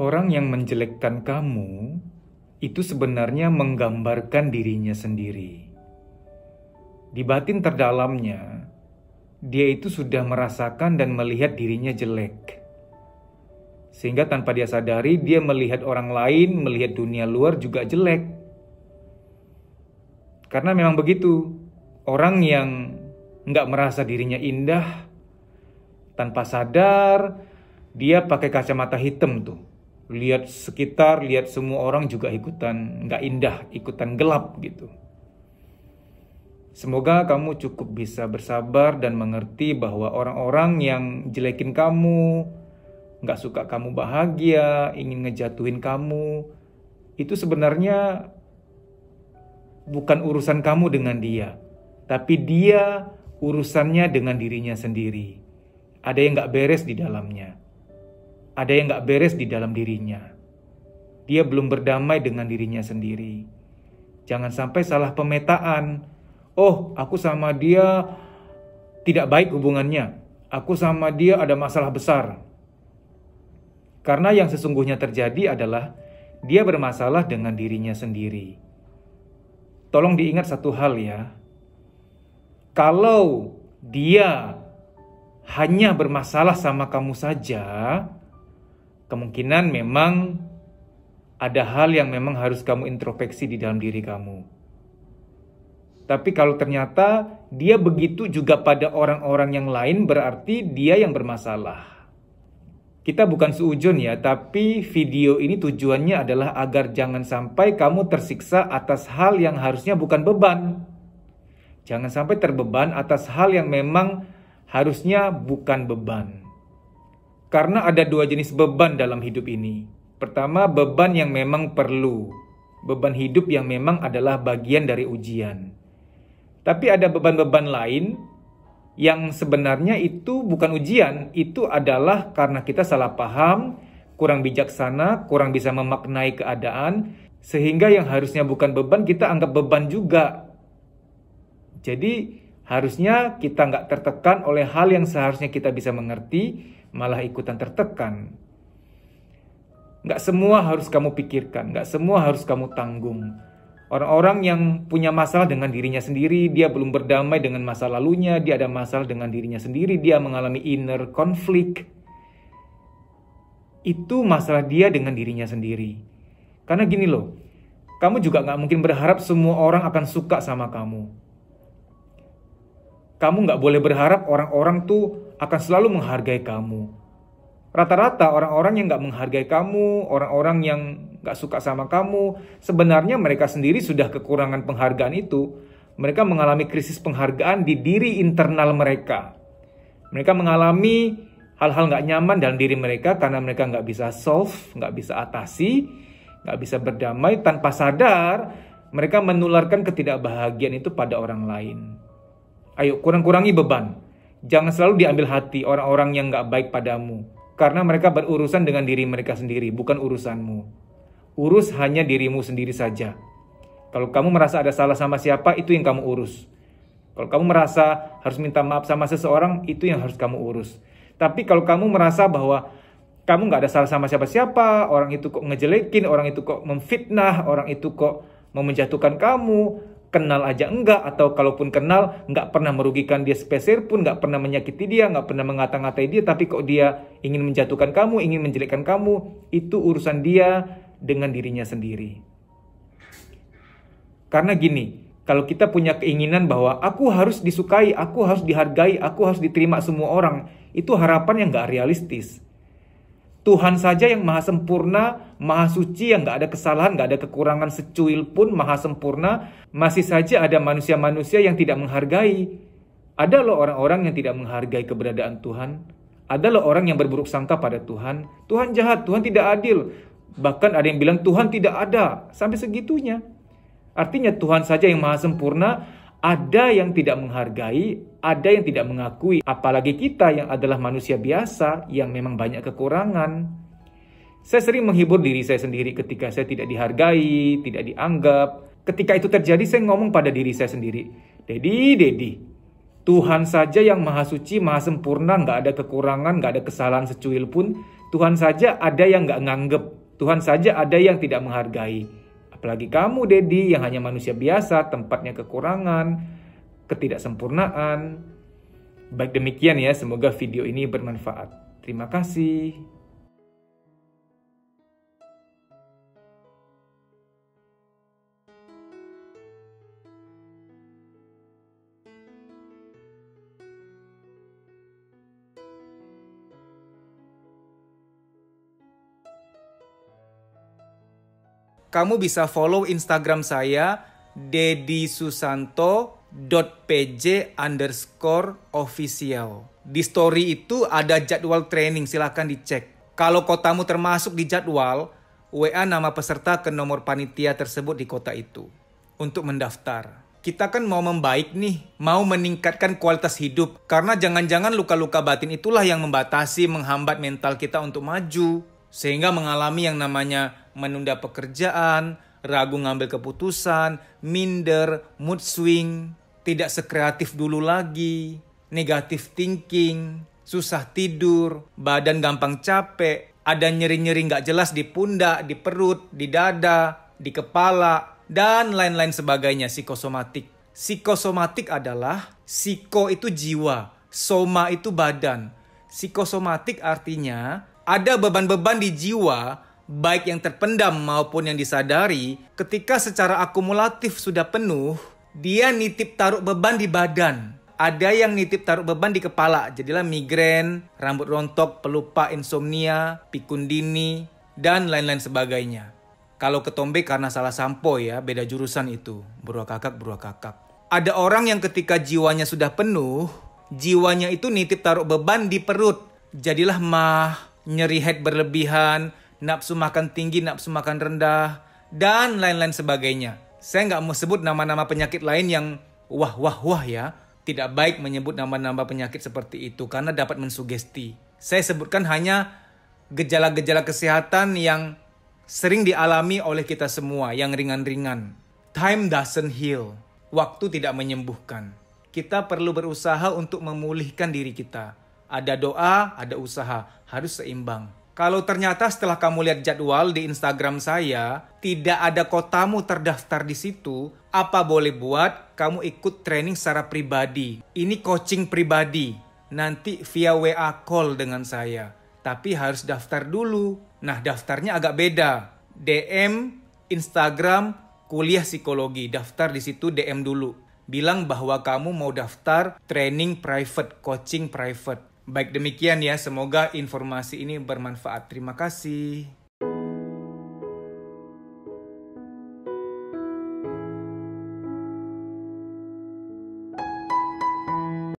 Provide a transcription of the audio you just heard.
Orang yang menjelekkan kamu itu sebenarnya menggambarkan dirinya sendiri. Di batin terdalamnya, dia itu sudah merasakan dan melihat dirinya jelek. Sehingga tanpa dia sadari, dia melihat orang lain, melihat dunia luar juga jelek. Karena memang begitu, orang yang nggak merasa dirinya indah, tanpa sadar, dia pakai kacamata hitam tuh. Lihat sekitar, lihat semua orang juga ikutan nggak indah, ikutan gelap gitu. Semoga kamu cukup bisa bersabar dan mengerti bahwa orang-orang yang jelekin kamu, nggak suka kamu bahagia, ingin ngejatuhin kamu, itu sebenarnya bukan urusan kamu dengan dia, tapi dia urusannya dengan dirinya sendiri. Ada yang nggak beres di dalamnya. Ada yang gak beres di dalam dirinya. Dia belum berdamai dengan dirinya sendiri. Jangan sampai salah pemetaan. Oh, aku sama dia tidak baik hubungannya. Aku sama dia ada masalah besar. Karena yang sesungguhnya terjadi adalah dia bermasalah dengan dirinya sendiri. Tolong diingat satu hal ya. Kalau dia hanya bermasalah sama kamu saja, kemungkinan memang ada hal yang memang harus kamu introspeksi di dalam diri kamu. Tapi kalau ternyata dia begitu juga pada orang-orang yang lain, berarti dia yang bermasalah. Kita bukan seujun ya, tapi video ini tujuannya adalah agar jangan sampai kamu tersiksa atas hal yang harusnya bukan beban. Jangan sampai terbeban atas hal yang memang harusnya bukan beban. Karena ada dua jenis beban dalam hidup ini. Pertama, beban yang memang perlu. Beban hidup yang memang adalah bagian dari ujian. Tapi ada beban-beban lain yang sebenarnya itu bukan ujian. Itu adalah karena kita salah paham, kurang bijaksana, kurang bisa memaknai keadaan. Sehingga yang harusnya bukan beban, kita anggap beban juga. Jadi harusnya kita nggak tertekan oleh hal yang seharusnya kita bisa mengerti, malah ikutan tertekan. Gak semua harus kamu pikirkan, gak semua harus kamu tanggung. Orang-orang yang punya masalah dengan dirinya sendiri, dia belum berdamai dengan masa lalunya, dia ada masalah dengan dirinya sendiri, dia mengalami inner conflict. Itu masalah dia dengan dirinya sendiri. Karena gini loh, kamu juga gak mungkin berharap semua orang akan suka sama kamu. Kamu gak boleh berharap orang-orang tuh akan selalu menghargai kamu. Rata-rata orang-orang yang gak menghargai kamu, orang-orang yang gak suka sama kamu, sebenarnya mereka sendiri sudah kekurangan penghargaan itu. Mereka mengalami krisis penghargaan di diri internal mereka. Mereka mengalami hal-hal gak nyaman dalam diri mereka karena mereka gak bisa solve, gak bisa atasi, gak bisa berdamai. Tanpa sadar, mereka menularkan ketidakbahagiaan itu pada orang lain. Ayo, kurang-kurangi beban. Jangan selalu diambil hati orang-orang yang gak baik padamu. Karena mereka berurusan dengan diri mereka sendiri, bukan urusanmu. Urus hanya dirimu sendiri saja. Kalau kamu merasa ada salah sama siapa, itu yang kamu urus. Kalau kamu merasa harus minta maaf sama seseorang, itu yang harus kamu urus. Tapi kalau kamu merasa bahwa kamu gak ada salah sama siapa-siapa, orang itu kok ngejelekin, orang itu kok memfitnah, orang itu kok mau menjatuhkan kamu, kenal aja enggak, atau kalaupun kenal enggak pernah merugikan dia sepeser pun, enggak pernah menyakiti dia, enggak pernah mengata-ngatai dia, tapi kok dia ingin menjatuhkan kamu, ingin menjelekkan kamu, itu urusan dia dengan dirinya sendiri. Karena gini, kalau kita punya keinginan bahwa aku harus disukai, aku harus dihargai, aku harus diterima semua orang, itu harapan yang enggak realistis. Tuhan saja yang maha sempurna, maha suci, yang gak ada kesalahan, gak ada kekurangan secuil pun, maha sempurna. Masih saja ada manusia-manusia yang tidak menghargai. Ada loh orang-orang yang tidak menghargai keberadaan Tuhan. Ada loh orang yang berburuk sangka pada Tuhan. Tuhan jahat, Tuhan tidak adil. Bahkan ada yang bilang Tuhan tidak ada. Sampai segitunya. Artinya Tuhan saja yang maha sempurna. Ada yang tidak menghargai, ada yang tidak mengakui. Apalagi kita yang adalah manusia biasa yang memang banyak kekurangan. Saya sering menghibur diri saya sendiri ketika saya tidak dihargai, tidak dianggap. Ketika itu terjadi, saya ngomong pada diri saya sendiri, Dedi, Tuhan saja yang maha suci, maha sempurna, gak ada kekurangan, gak ada kesalahan secuil pun. Tuhan saja ada yang nggak nganggep. Tuhan saja ada yang tidak menghargai. Apalagi kamu, Dedi, yang hanya manusia biasa, tempatnya kekurangan, ketidaksempurnaan. Baik demikian ya, semoga video ini bermanfaat. Terima kasih. Kamu bisa follow Instagram saya deddysusanto.pj_official. Di story itu ada jadwal training, silahkan dicek. Kalau kotamu termasuk di jadwal, WA nama peserta ke nomor panitia tersebut di kota itu untuk mendaftar. Kita kan mau membaik nih, mau meningkatkan kualitas hidup. Karena jangan-jangan luka-luka batin itulah yang membatasi, menghambat mental kita untuk maju. Sehingga mengalami yang namanya menunda pekerjaan, ragu ngambil keputusan, minder, mood swing, tidak sekreatif dulu lagi, negative thinking, susah tidur, badan gampang capek, ada nyeri-nyeri nggak jelas di pundak, di perut, di dada, di kepala, dan lain-lain sebagainya, psikosomatik. Psikosomatik adalah, psiko itu jiwa, soma itu badan. Psikosomatik artinya ada beban-beban di jiwa, baik yang terpendam maupun yang disadari, ketika secara akumulatif sudah penuh, dia nitip taruh beban di badan. Ada yang nitip taruh beban di kepala, jadilah migrain, rambut rontok, pelupa, insomnia, pikun dini, dan lain-lain sebagainya. Kalau ketombe karena salah sampo ya, beda jurusan itu, beruah kakak. Ada orang yang ketika jiwanya sudah penuh, jiwanya itu nitip taruh beban di perut, jadilah mah, nyeri head berlebihan, nafsu makan tinggi, nafsu makan rendah, dan lain-lain sebagainya. Saya nggak mau sebut nama-nama penyakit lain yang wah ya. Tidak baik menyebut nama-nama penyakit seperti itu karena dapat mensugesti. Saya sebutkan hanya gejala-gejala kesehatan yang sering dialami oleh kita semua, yang ringan-ringan. Time doesn't heal. Waktu tidak menyembuhkan. Kita perlu berusaha untuk memulihkan diri kita. Ada doa, ada usaha, harus seimbang. Kalau ternyata setelah kamu lihat jadwal di Instagram saya, tidak ada kotamu terdaftar di situ, apa boleh buat kamu ikut training secara pribadi. Ini coaching pribadi, nanti via WA call dengan saya. Tapi harus daftar dulu. Nah, daftarnya agak beda. DM, Instagram, kuliah psikologi. Daftar di situ, DM dulu. Bilang bahwa kamu mau daftar training private, coaching private. Baik demikian ya, semoga informasi ini bermanfaat. Terima kasih.